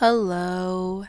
Hello.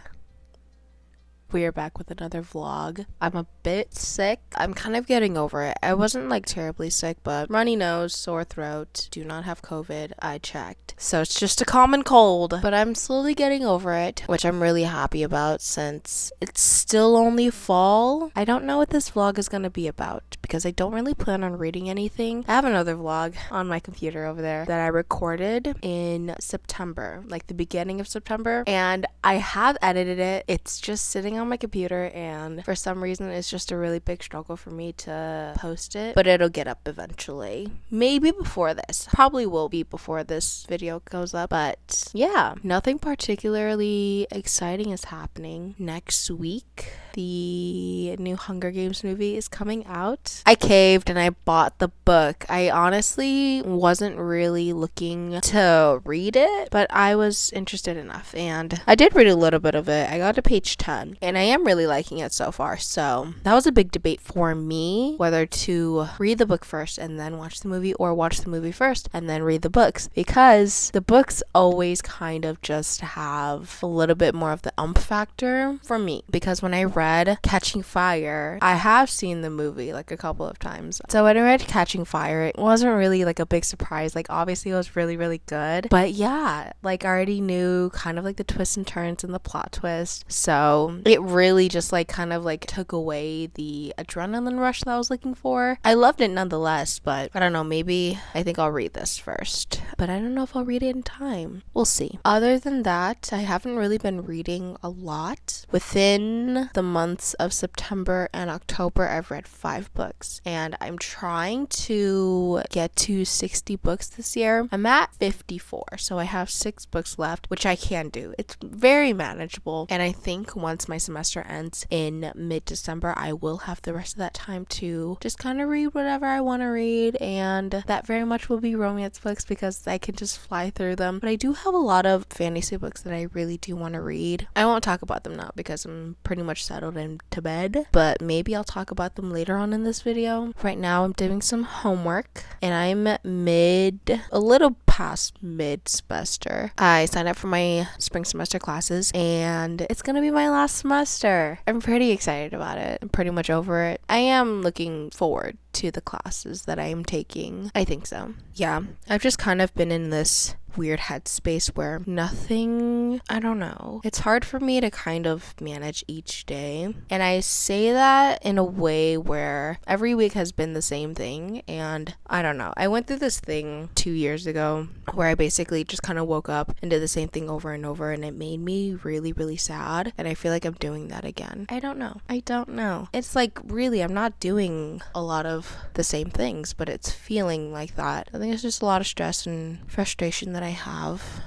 We are back with another vlog. I'm a bit sick. I'm kind of getting over it. I wasn't like terribly sick, but runny nose, sore throat, do not have COVID. I checked. So it's just a common cold, but I'm slowly getting over it, which I'm really happy about since it's still only fall. I don't know what this vlog is going to be about because I don't really plan on reading anything. I have another vlog on my computer over there that I recorded in September, like the beginning of September, and I have edited it. It's just sitting on my computer, and for some reason it's just a really big struggle for me to post it, but it'll get up eventually. Maybe before this. Probably will be before this video goes up, but yeah, nothing particularly exciting is happening. Next week, the new Hunger Games movie is coming out. I caved and I bought the book. I honestly wasn't really looking to read it, but I was interested enough, and I did read a little bit of it. I got to page 10, and I am really liking it so far. So that was a big debate for me, whether to read the book first and then watch the movie, or watch the movie first and then read the books, because the books always kind of just have a little bit more of the factor for me, because when I read Catching Fire, I have seen the movie like a couple of times. So when I read Catching Fire, it wasn't really like a big surprise. Like obviously it was really, really good, but yeah, like I already knew kind of like the twists and turns and the plot twist. So it really just like kind of like took away the adrenaline rush that I was looking for. I loved it nonetheless, but I don't know, maybe I think I'll read this first, but I don't know if I'll read it in time. We'll see. Other than that, I haven't really been reading a lot. Within the months of September and October, I've read 5 books, and I'm trying to get to 60 books this year. I'm at 54, so I have 6 books left, which I can do. It's very manageable, and I think once my semester ends in mid-December, I will have the rest of that time to just kind of read whatever I want to read, and that very much will be romance books because I can just fly through them. But I do have a lot of fantasy books that I really do want to read. I won't talk about them now because I'm pretty much settled into bed, but maybe I'll talk about them later on in this video. Right now I'm doing some homework, and I'm a little past mid-semester. I signed up for my spring semester classes, and it's gonna be my last semester. I'm pretty excited about it. I'm pretty much over it. I am looking forward to the classes that I am taking. I think so. Yeah, I've just kind of been in this weird headspace where I don't know. It's hard for me to kind of manage each day. And I say that in a way where every week has been the same thing. And I don't know. I went through this thing 2 years ago where I basically just kind of woke up and did the same thing over and over. And it made me really, really sad. And I feel like I'm doing that again. I don't know. It's like really, I'm not doing a lot of the same things, but it's feeling like that. I think it's just a lot of stress and frustration that I have.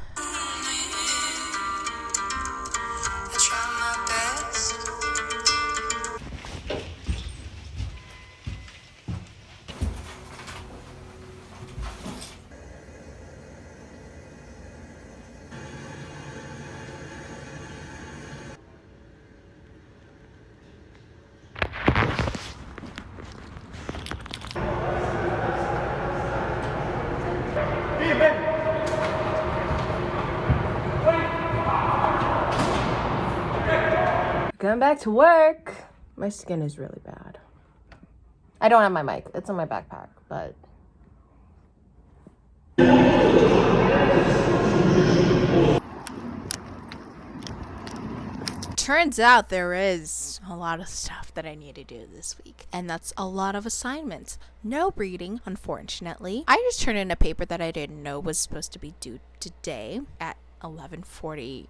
Going back to work. My skin is really bad. I don't have my mic. It's in my backpack, but turns out there is a lot of stuff that I need to do this week, and that's a lot of assignments. No reading, unfortunately. I just turned in a paper that I didn't know was supposed to be due today at 11:59.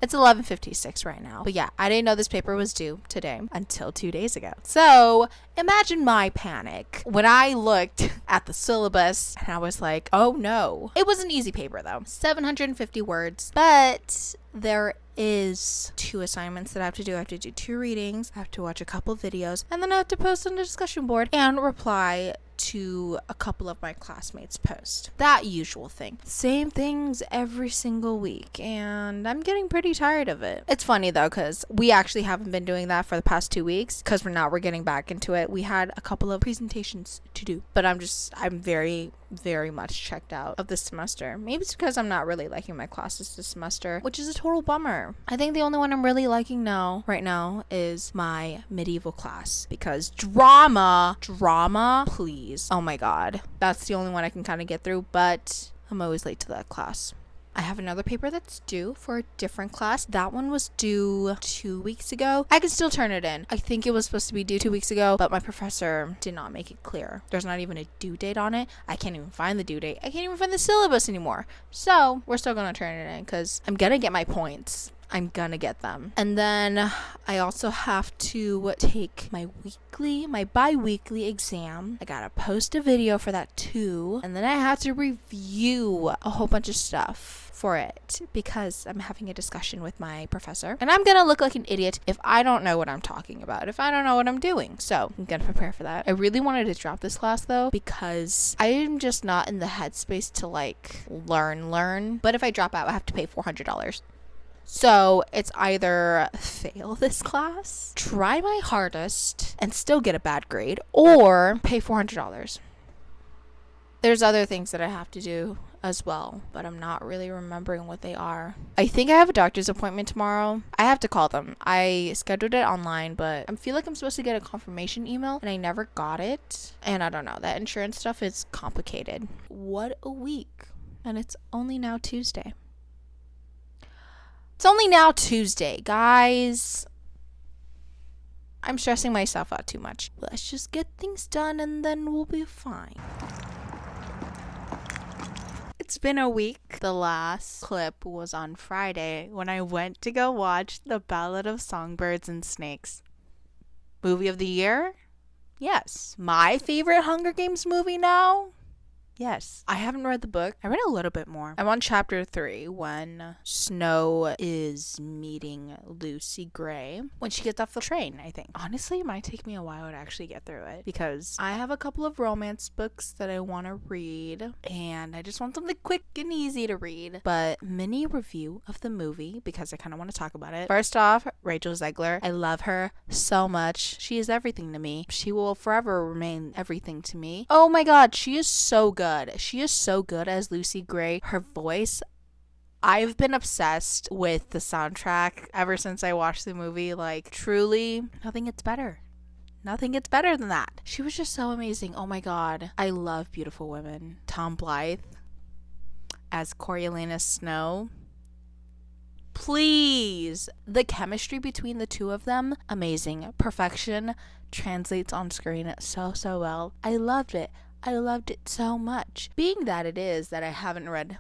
It's 11:56 right now. But yeah, I didn't know this paper was due today until 2 days ago. So imagine my panic when I looked at the syllabus and I was like, oh no. It was an easy paper though, 750 words, but there is 2 assignments that I have to do. I have to do 2 readings, I have to watch a couple videos, and then I have to post on the discussion board and reply to a couple of my classmates' posts. That usual thing. Same things every single week, and I'm getting pretty tired of it. It's funny though, because we actually haven't been doing that for the past 2 weeks, because we're getting back into it. We had a couple of presentations to do, but I'm very very much checked out of this semester. Maybe it's because I'm not really liking my classes this semester, which is a total bummer. I think the only one I'm really liking right now is my medieval class, because drama, please. Oh my god. That's the only one I can kind of get through, but I'm always late to that class. I have another paper that's due for a different class. That one was due 2 weeks ago. I can still turn it in. I think it was supposed to be due 2 weeks ago, but my professor did not make it clear. There's not even a due date on it. I can't even find the due date. I can't even find the syllabus anymore. So we're still going to turn it in because I'm going to get my points. I'm gonna get them. And then I also have to take my bi-weekly exam. I gotta post a video for that too. And then I have to review a whole bunch of stuff for it because I'm having a discussion with my professor. And I'm gonna look like an idiot if I don't know what I'm talking about, if I don't know what I'm doing. So I'm gonna prepare for that. I really wanted to drop this class though because I am just not in the headspace to like learn. But if I drop out, I have to pay $400. So it's either fail this class, try my hardest, and still get a bad grade, or pay $400. There's other things that I have to do as well, but I'm not really remembering what they are. I think I have a doctor's appointment tomorrow. I have to call them. I scheduled it online, but I feel like I'm supposed to get a confirmation email, and I never got it. And I don't know. That insurance stuff is complicated. What a week. And it's only now Tuesday. It's only now Tuesday, guys. I'm stressing myself out too much. Let's just get things done and then we'll be fine. It's been a week. The last clip was on Friday when I went to go watch The Ballad of Songbirds and Snakes. Movie of the year? Yes. My favorite Hunger Games movie now? Yes. I haven't read the book. I read a little bit more. I'm on chapter 3 when Snow is meeting Lucy Gray when she gets off the train, I think. Honestly, it might take me a while to actually get through it because I have a couple of romance books that I want to read and I just want something quick and easy to read. But mini review of the movie because I kind of want to talk about it. First off, Rachel Zegler. I love her so much. She is everything to me. She will forever remain everything to me. Oh my god, she is so good. She is so good as Lucy Gray. Her voice, I've been obsessed with the soundtrack ever since I watched the movie. Like, truly, nothing gets better. Nothing gets better than that. She was just so amazing. Oh my god. I love Beautiful Women. Tom Blythe as Coriolanus Snow. Please. The chemistry between the two of them, amazing. Perfection translates on screen so well. I loved it. I loved it so much. Being that it is that I haven't read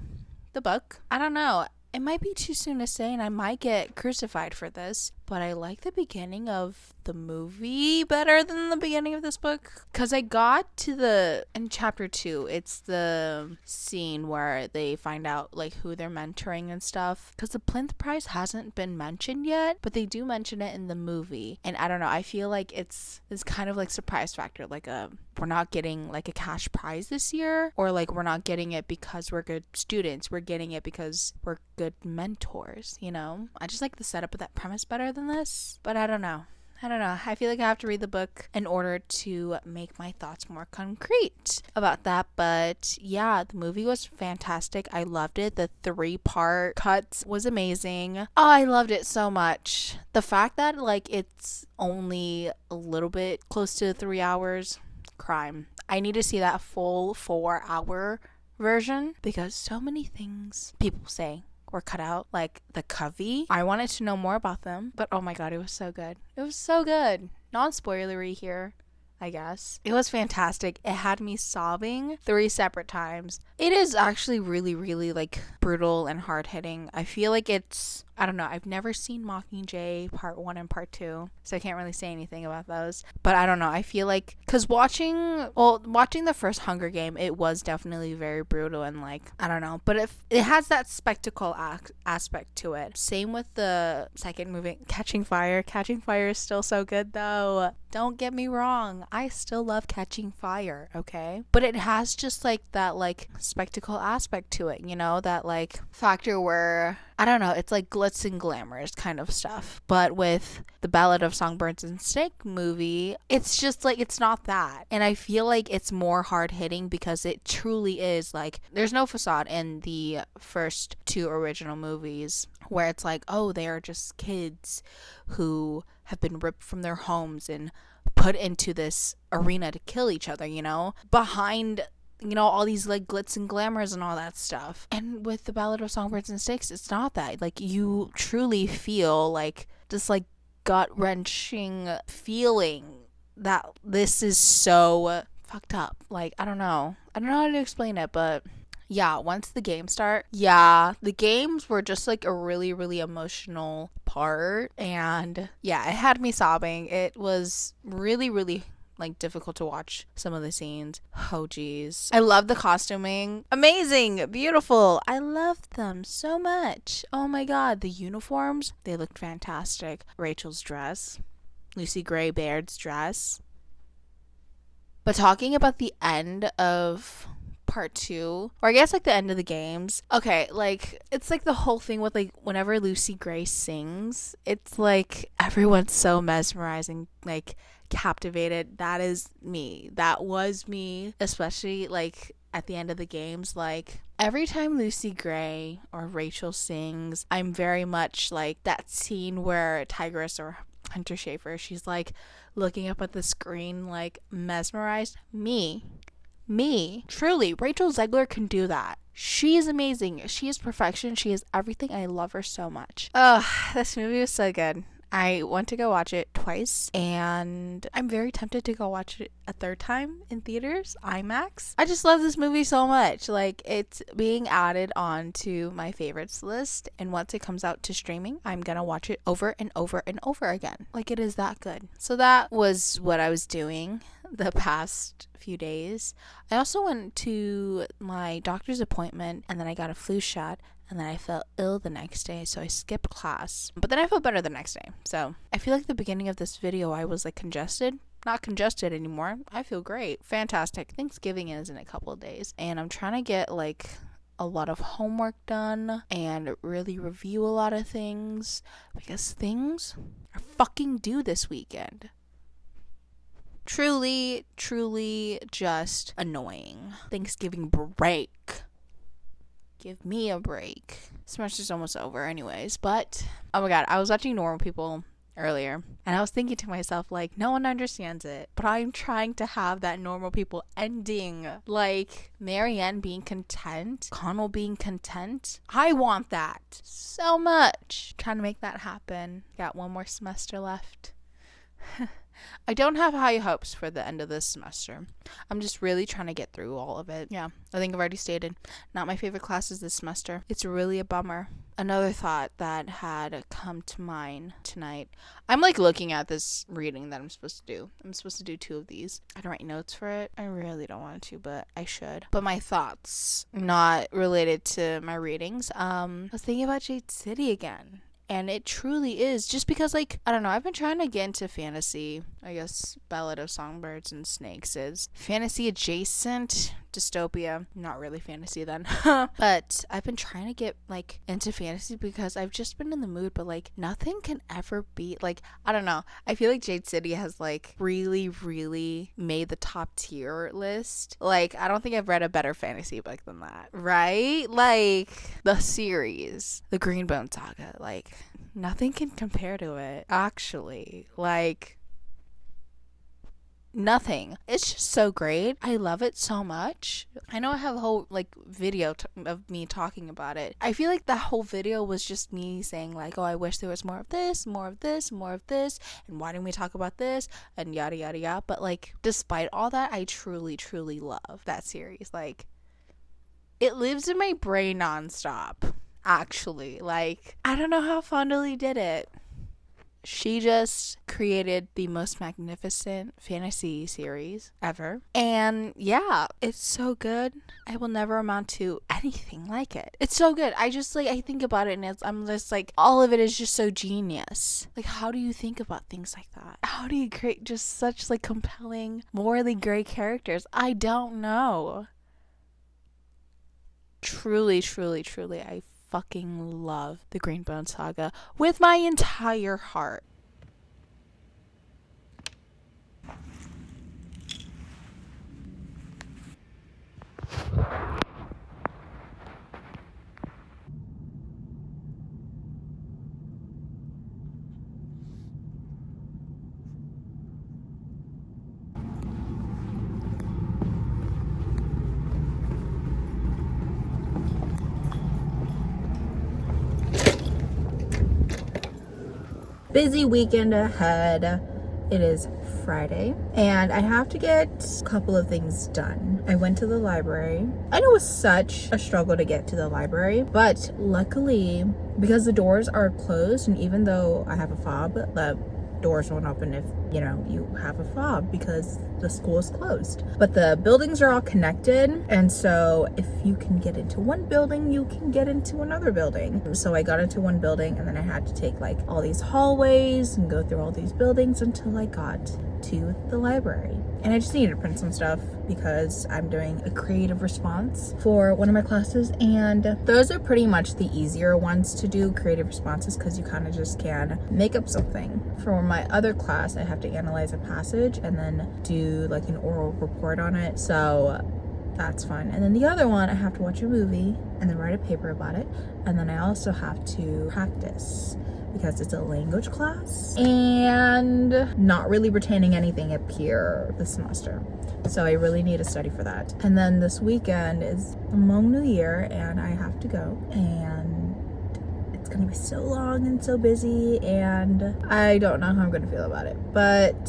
the book, I don't know. It might be too soon to say and I might get crucified for this, but I like the beginning of the movie better than the beginning of this book. Because I got to in chapter 2, it's the scene where they find out like who they're mentoring and stuff. Because the Plinth Prize hasn't been mentioned yet, but they do mention it in the movie. And I don't know, I feel like it's kind of like surprise factor. Like we're not getting like a cash prize this year, or like we're not getting it because we're good students. We're getting it because we're good mentors, you know? I just like the setup of that premise better than this, but I don't know. I feel like I have to read the book in order to make my thoughts more concrete about that. But yeah, the movie was fantastic. I loved it. The 3-part cuts was amazing. Oh, I loved it so much. The fact that like it's only a little bit close to 3 hours, crime. I need to see that full 4-hour version because so many things people say were cut out, like the Covey. I wanted to know more about them, but oh my god, it was so good. It was so good. Non-spoilery here, I guess. It was fantastic. It had me sobbing 3 separate times. It is actually really like brutal and hard-hitting. I feel like it's, I don't know, I've never seen Mockingjay Part 1 and Part 2, so I can't really say anything about those. But I don't know, I feel like, because watching the first Hunger Game, it was definitely very brutal and like, I don't know. But it has that spectacle aspect to it. Same with the second movie, Catching Fire. Catching Fire is still so good though. Don't get me wrong, I still love Catching Fire, okay? But it has just like that like spectacle aspect to it, you know? That like factor where I don't know, it's like glitz and glamours kind of stuff. But with the Ballad of Songbirds and Snake movie, it's just like, it's not that. And I feel like it's more hard hitting because it truly is like, there's no facade in the first two original movies where it's like, oh, they are just kids who have been ripped from their homes and put into this arena to kill each other, you know, behind, you know, all these like glitz and glamours and all that stuff. And with the Ballad of Songbirds and Snakes, it's not that. Like, you truly feel like this like gut wrenching feeling that this is so fucked up. Like, I don't know how to explain it, but yeah, once the games start, yeah, the games were just like a really, really emotional part. And yeah, it had me sobbing. It was really, really like difficult to watch some of the scenes. Oh geez. I love the costuming. Amazing. Beautiful. I love them so much. Oh my god. The uniforms, they looked fantastic. Rachel's dress. Lucy Gray Baird's dress. But talking about the end of part 2, or I guess like the end of the games, okay, like it's like the whole thing with like whenever Lucy Gray sings, it's like everyone's so mesmerizing, like captivated. That is me. That was me, especially like at the end of the games. Like every time Lucy Gray or Rachel sings, I'm very much like that scene where Tigress or Hunter Schafer, she's like looking up at the screen like mesmerized. Me. Truly, Rachel Zegler can do that. She is amazing. She is perfection. She is everything. I love her so much. This movie was so good. I want to go watch it twice, and I'm very tempted to go watch it a third time in theaters, IMAX. I just love this movie so much. Like, it's being added on to my favorites list, and once it comes out to streaming, I'm gonna watch it over and over and over again. Like, it is that good. So that was what I was doing the past few days. I also went to my doctor's appointment, and then I got a flu shot, and then I felt ill the next day, so I skipped class. But then I felt better the next day. So I feel like the beginning of this video, I was like congested. Not congested anymore. I feel great. Fantastic. Thanksgiving is in a couple of days, and I'm trying to get like a lot of homework done and really review a lot of things because things are fucking due this weekend. Truly just annoying. Thanksgiving break. Give me a break. Semester's almost over anyways, but oh my god, I was watching Normal People earlier, and I was thinking to myself, like, no one understands it, but I'm trying to have that Normal People ending, like Marianne being content, Connell being content. I want that so much. Trying to make that happen. Got one more semester left. I don't have high hopes for the end of this semester. I'm just really trying to get through all of it. Yeah, I think I've already stated, not my favorite classes this semester. It's really a bummer. Another thought that had come to mind tonight. I'm like looking at this reading that I'm supposed to do. I'm supposed to do 2 of these. I don't write notes for it. I really don't want to, but I should. But my thoughts, not related to my readings. I was thinking about Jade City again. And it truly is, just because, like, I don't know, I've been trying to get into fantasy. I guess Ballad of Songbirds and Snakes is fantasy adjacent, dystopia, not really fantasy then. But I've been trying to get, like, into fantasy because I've just been in the mood, but, like, nothing can ever beat, like, I don't know. I feel like Jade City has, like, really, really made the top tier list. Like, I don't think I've read a better fantasy book than that, right? Like, the series, the Greenbone Saga, like, nothing can compare to it, actually. Like, nothing. It's just so great. I love it so much. I know I have a whole like video of me talking about it. I feel like that whole video was just me saying like, oh, I wish there was more of this, more of this, more of this, and why didn't we talk about this, and yada yada yada. But like, despite all that, I truly love that series. Like, it lives in my brain nonstop. Actually, like, I don't know how Fondly did it. She just created the most magnificent fantasy series ever. And yeah, it's so good. I will never amount to anything like it. It's so good. I just like, I think about it and I'm just like, all of it is just so genius. Like, how do you think about things like that? How do you create just such like compelling, morally great characters? I don't know. Truly, I fucking love the Greenbone Saga with my entire heart. Busy weekend ahead. It is Friday and I have to get a couple of things done. I went to the library. I know it was such a struggle to get to the library, but luckily, because the doors are closed, and even though I have a fob, the doors won't open if you have a fob because the school is closed. But the buildings are all connected, and so if you can get into one building, you can get into another building. So I got into one building, and then I had to take like all these hallways and go through all these buildings until I got to the library. And I just needed to print some stuff because I'm doing a creative response for one of my classes, and those are pretty much the easier ones to do, creative responses, because you kind of just can make up something. For my other class, I have to analyze a passage and then do like an oral report on it, so that's fun. And then the other one, I have to watch a movie and then write a paper about it, and then I also have to practice because it's a language class and not really retaining anything up here this semester. So I really need to study for that. And then this weekend is the Hmong New Year and I have to go, and it's gonna be so long and so busy, and I don't know how I'm gonna feel about it. But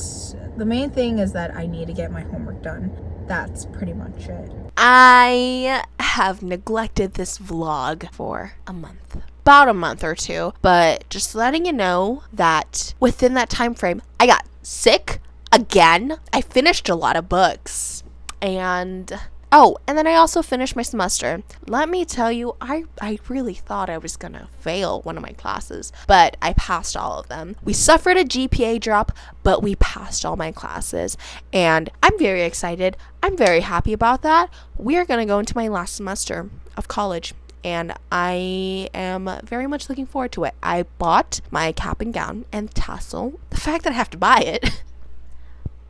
the main thing is that I need to get my homework done. That's pretty much it. I have neglected this vlog for about a month or two, but just letting you know that within that time frame, I got sick again. I finished a lot of books, and then I also finished my semester. Let me tell you, I really thought I was gonna fail one of my classes, but I passed all of them. We suffered a GPA drop, but we passed all my classes, and I'm very excited. I'm very happy about that. We are gonna go into my last semester of college, and I am very much looking forward to it. I bought my cap and gown and tassel. The fact that I have to buy it,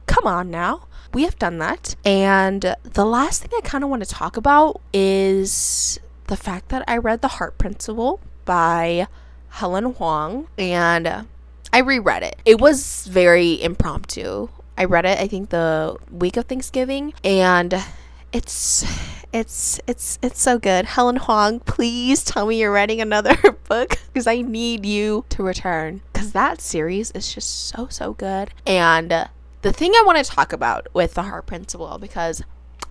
come on now. We have done that. And the last thing I kind of want to talk about is the fact that I read The Heart Principle by Helen Hoang, and I reread it. It was very impromptu. I read it, I think, the week of Thanksgiving, and it's so good. Helen Hoang, please tell me you're writing another book, because I need you to return, because that series is just so good. And the thing I want to talk about with The Heart Principle, because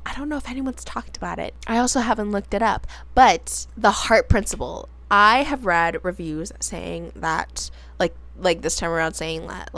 I don't know if anyone's talked about it, I also haven't looked it up, but The Heart Principle, I have read reviews saying that, like this time around, saying that,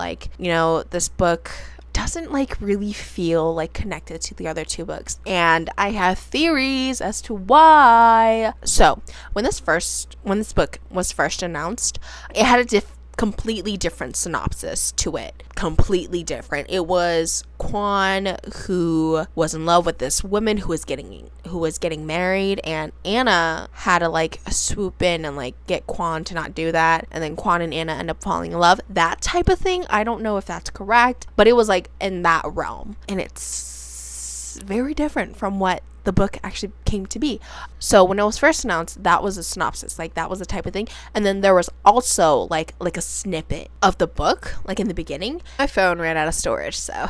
this book doesn't really feel connected to the other two books, and I have theories as to why. So when this book was first announced, it had a completely different synopsis to it. Completely different. It was Quan who was in love with this woman who was getting married, and Anna had to swoop in and get Quan to not do that, and then Quan and Anna end up falling in love. That type of thing. I don't know if that's correct, but it was in that realm, and it's very different from what the book actually came to be. So when it was first announced, that was a synopsis, that was the type of thing. And then there was also like a snippet of the book in the beginning. My phone ran out of storage, so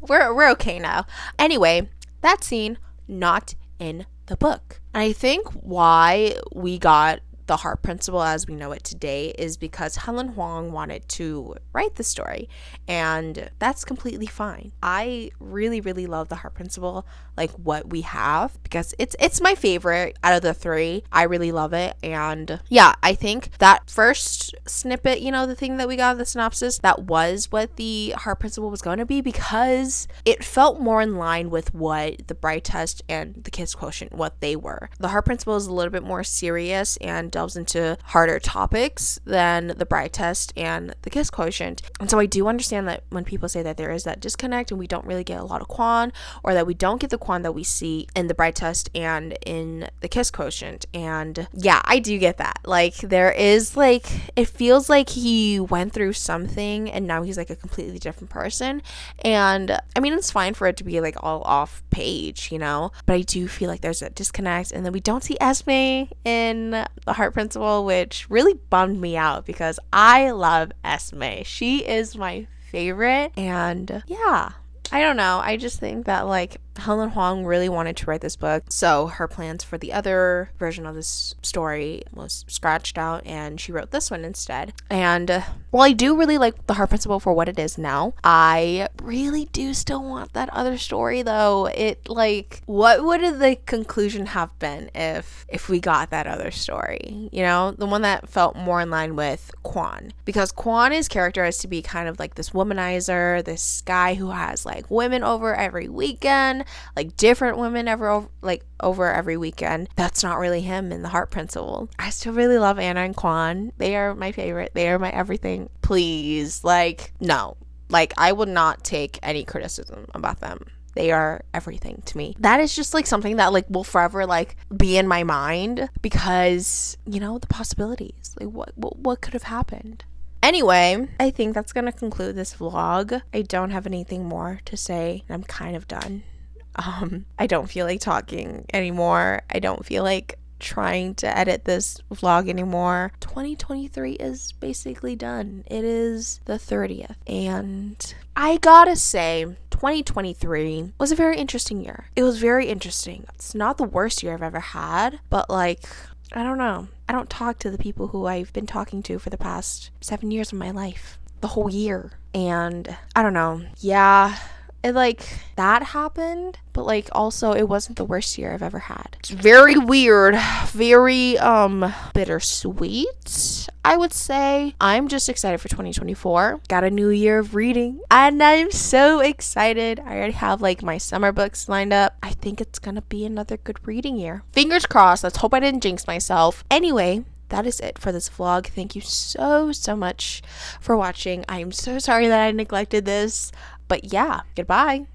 we're okay now. Anyway, that scene not in the book. I think why we got The Heart Principle as we know it today is because Helen Hoang wanted to write the story, and that's completely fine. I really love The Heart Principle, what we have, because it's my favorite out of the three. I really love it, and yeah, I think that first snippet, the thing that we got, the synopsis, that was what The Heart Principle was going to be, because it felt more in line with what the Bright Test and the Kids Quotient, what they were. The Heart Principle is a little bit more serious and delves into harder topics than the bride test and the kiss quotient. And so I do understand that when people say that there is that disconnect and we don't really get a lot of quan, or that we don't get the quan that we see in the bride test and in the kiss quotient. And yeah, I do get that. Like, there is like, it feels like he went through something and now he's like a completely different person. And I mean, it's fine for it to be like all off page, you know, but I do feel like there's a disconnect. And then we don't see Esme in the Heart Principle, which really bummed me out because I love Esme. She is my favorite. And yeah, I don't know. I just think that like Helen Hoang really wanted to write this book, so her plans for the other version of this story was scratched out and she wrote this one instead. And while I do really like the Heart Principle for what it is now, I really do still want that other story though. It like, what would the conclusion have been if we got that other story, you know, the one that felt more in line with Quan, because Quan is characterized to be kind of like this womanizer, this guy who has like women over every weekend, like different women over every weekend. That's not really him in the Heart Principle. I still really love Anna and Quan. They are my favorite. They are my everything. Please, like, no, like, I would not take any criticism about them. They are everything to me. That is just like something that like will forever like be in my mind, because, you know, the possibilities, like what could have happened. Anyway, I think that's gonna conclude this vlog. I don't have anything more to say. I'm kind of done. I don't feel like talking anymore. I don't feel like trying to edit this vlog anymore. 2023 is basically done. It is the 30th, and I gotta say 2023 was a very interesting year. It was very interesting. It's not the worst year I've ever had, but like, I don't know. I don't talk to the people who I've been talking to for the past 7 years of my life. The whole year. And I don't know. Yeah, it like, that happened, but like also it wasn't the worst year I've ever had. It's very weird, very bittersweet, I would say. I'm just excited for 2024. Got a new year of reading and I'm so excited. I already have like my summer books lined up. I think it's gonna be another good reading year. Fingers crossed. Let's hope I didn't jinx myself. Anyway, that is it for this vlog. Thank you so much for watching. I am so sorry that I neglected this. But yeah, goodbye.